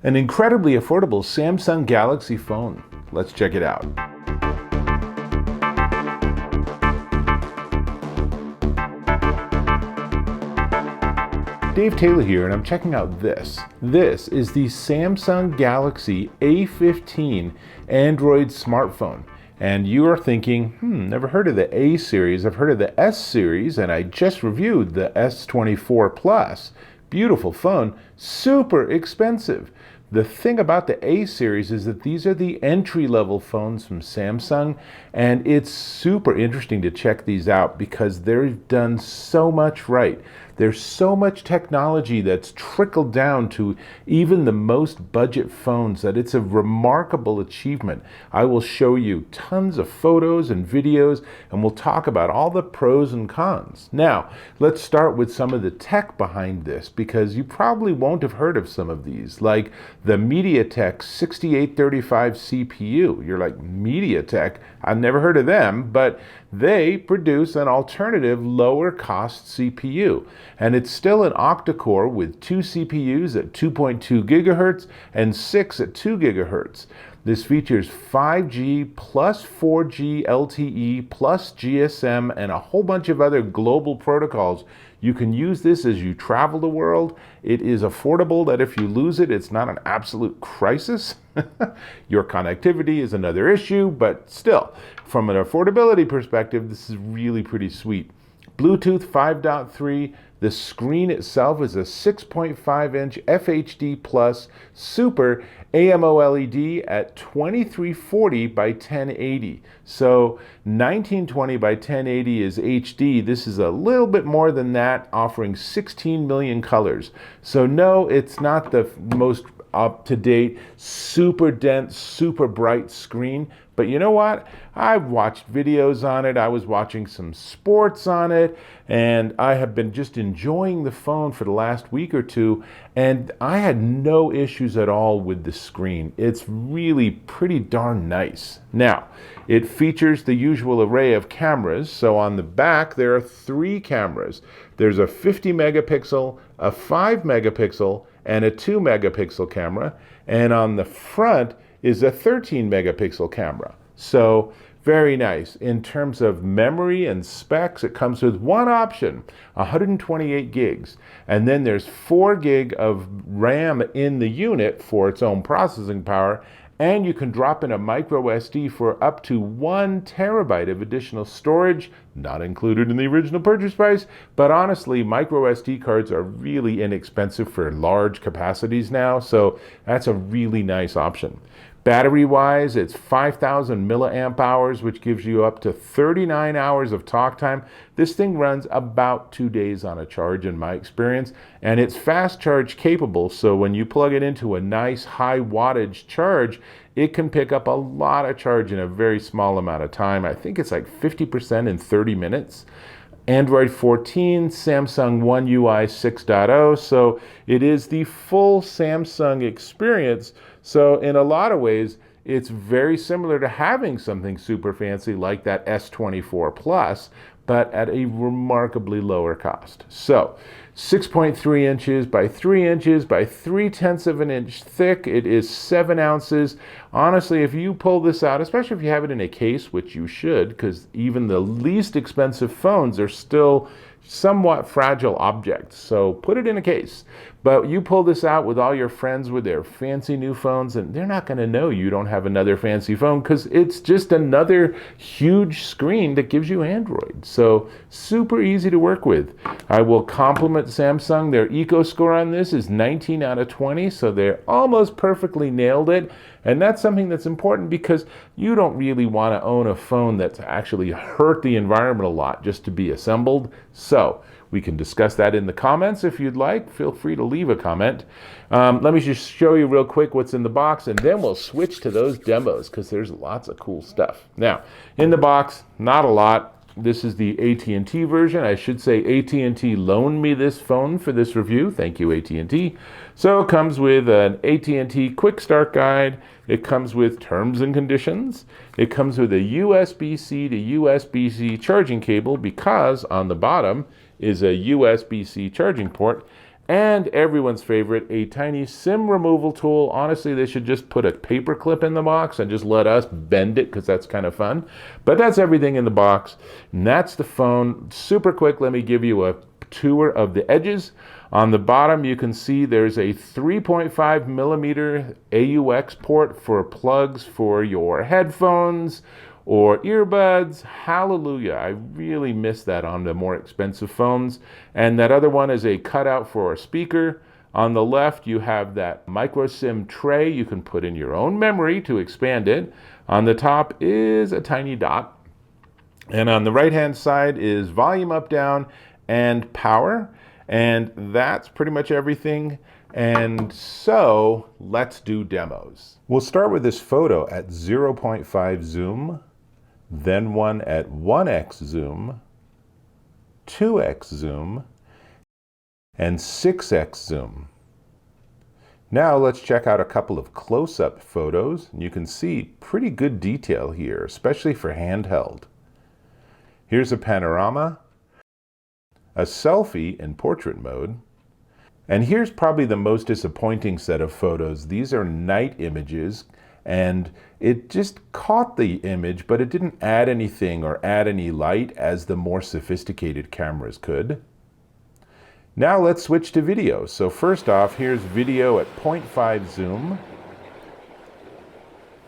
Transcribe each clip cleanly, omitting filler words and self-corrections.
An incredibly affordable Samsung Galaxy phone. Let's check it out. Dave Taylor here, and I'm checking out this. This is the Samsung Galaxy A15 Android smartphone. And you are thinking, never heard of the A series. I've heard of the S series, and I just reviewed the S24 Plus. Beautiful phone, super expensive. The thing about the A series is that these are the entry-level phones from Samsung, and it's super interesting to check these out because they've done so much right. There's so much technology that's trickled down to even the most budget phones that it's a remarkable achievement. I will show you tons of photos and videos, and we'll talk about all the pros and cons. Now, let's start with some of the tech behind this, because you probably won't have heard of some of these, like the MediaTek 6835 CPU. You're like, MediaTek? I've never heard of them, but they produce an alternative lower cost CPU. And it's still an octa-core with 2 CPUs at 2.2 gigahertz and 6 at 2 gigahertz. This features 5G plus 4G LTE plus GSM and a whole bunch of other global protocols. You can use this as you travel the world. It is affordable that if you lose it, it's not an absolute crisis. Your connectivity is another issue, but still, from an affordability perspective, this is really pretty sweet. Bluetooth 5.3. The screen itself is a 6.5-inch FHD Plus Super AMOLED at 2340 by 1080. So 1920 by 1080 is HD. This is a little bit more than that, offering 16 million colors. So no, it's not the most up-to-date, super dense, super bright screen. But you know what? I've watched videos on it. I was watching some sports on it, and I have been just enjoying the phone for the last week or two, and I had no issues at all with the screen. It's really pretty darn nice. Now, it features the usual array of cameras. So on the back, there are 3 cameras. There's a 50 megapixel, a 5 megapixel, and a 2 megapixel camera. And on the front is a 13 megapixel camera. So very nice. In terms of memory and specs, it comes with one option, 128 gigs. And then there's 4 gig of RAM in the unit for its own processing power. And you can drop in a micro SD for up to 1 terabyte of additional storage, not included in the original purchase price. But honestly, micro SD cards are really inexpensive for large capacities now, so that's a really nice option. Battery-wise, it's 5,000 milliamp hours, which gives you up to 39 hours of talk time. This thing runs about 2 days on a charge in my experience, and it's fast charge capable, so when you plug it into a nice high wattage charge, it can pick up a lot of charge in a very small amount of time. I think it's like 50% in 30 minutes. Android 14, Samsung One UI 6.0, so it is the full Samsung experience. So in a lot of ways, it's very similar to having something super fancy like that S24 Plus, but at a remarkably lower cost. So 6.3 inches by 3 inches by 3/10 of an inch thick. It is 7 ounces. Honestly, if you pull this out, especially if you have it in a case, which you should, because even the least expensive phones are still somewhat fragile objects. So put it in a case. But you pull this out with all your friends with their fancy new phones, and they're not going to know you don't have another fancy phone because it's just another huge screen that gives you Android. So super easy to work with. I will compliment Samsung. Their Eco score on this is 19 out of 20, so they're almost perfectly nailed it. And that's something that's important because you don't really want to own a phone that's actually hurt the environment a lot just to be assembled. So we can discuss that in the comments if you'd like. Feel free to leave a comment. Let me just show you real quick what's in the box, and then we'll switch to those demos because there's lots of cool stuff. Now, in the box, not a lot. This is the AT&T version. I should say AT&T loaned me this phone for this review. Thank you, AT&T. So it comes with an AT&T quick start guide. It comes with terms and conditions. It comes with a USB-C to USB-C charging cable because on the bottom is a USB-C charging port. and everyone's favorite, a tiny SIM removal tool. Honestly, they should just put a paper clip in the box and just let us bend it, because that's kind of fun. But that's everything in the box, and that's the phone. Super quick, let me give you a tour of the edges. On the bottom, you can see there's a 3.5 millimeter AUX port for plugs for your headphones or earbuds. Hallelujah. I really miss that on the more expensive phones. And that other one is a cutout for a speaker. On the left, you have that micro SIM tray. You can put in your own memory to expand it. On the top is a tiny dot. And on the right-hand side is volume up, down, and power. And that's pretty much everything. And so let's do demos. We'll start with this photo at 0.5 zoom. Then one at 1x zoom, 2x zoom, and 6x zoom. Now let's check out a couple of close-up photos. You can see pretty good detail here, especially for handheld. Here's a panorama, a selfie in portrait mode, and here's probably the most disappointing set of photos. These are night images, and it just caught the image, but it didn't add anything or add any light as the more sophisticated cameras could. Now let's switch to video. So first off, here's video at 0.5 zoom,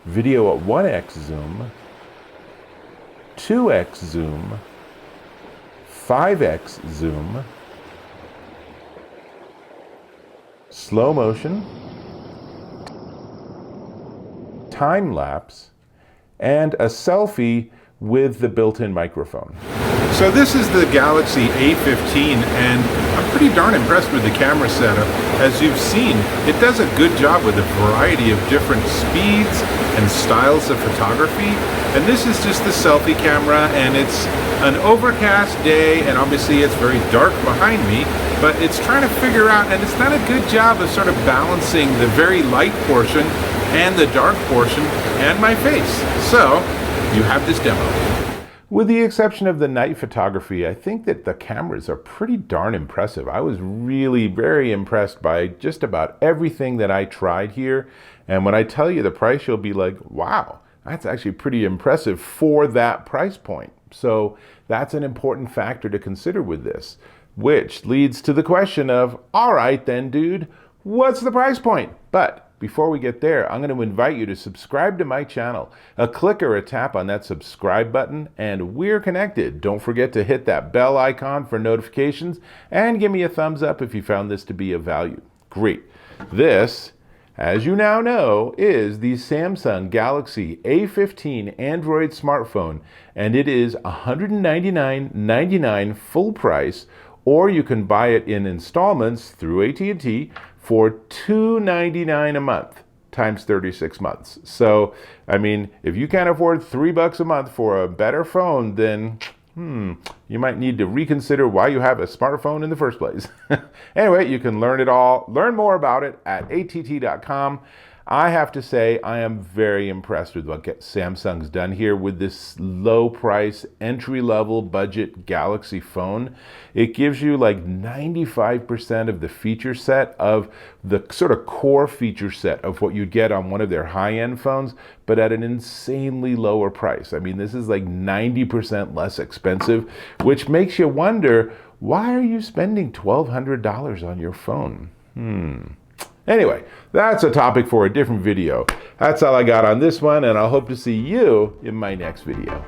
video at 1x zoom, 2x zoom, 5x zoom, slow motion, time lapse, and a selfie with the built-in microphone. So this is the Galaxy A15, and I'm pretty darn impressed with the camera setup. As you've seen, it does a good job with a variety of different speeds and styles of photography. And this is just the selfie camera, and it's an overcast day, and obviously it's very dark behind me, but it's trying to figure out, and it's done a good job of sort of balancing the very light portion and the dark portion and my face. So you have this demo. With the exception of the night photography, I think that the cameras are pretty darn impressive. I was really very impressed by just about everything that I tried here. And when I tell you the price, you'll be like, wow, that's actually pretty impressive for that price point. So that's an important factor to consider with this, which leads to the question of, all right then, dude, what's the price point? But before we get there, I'm going to invite you to subscribe to my channel. A click or a tap on that subscribe button, and we're connected. Don't forget to hit that bell icon for notifications, and give me a thumbs up if you found this to be of value. Great. This, as you now know, is the Samsung Galaxy A15 Android smartphone, and it is $199.99 full price, or you can buy it in installments through AT&T for $299 a month times 36 months. So, I mean, if you can't afford $3 a month for a better phone, then you might need to reconsider why you have a smartphone in the first place. Anyway, you can learn more about it at att.com. I have to say, I am very impressed with what Samsung's done here with this low price, entry-level budget Galaxy phone. It gives you like 95% of the feature set of the sort of core feature set of what you'd get on one of their high-end phones, but at an insanely lower price. I mean, this is like 90% less expensive, which makes you wonder, why are you spending $1,200 on your phone? Anyway, that's a topic for a different video. That's all I got on this one, and I'll hope to see you in my next video.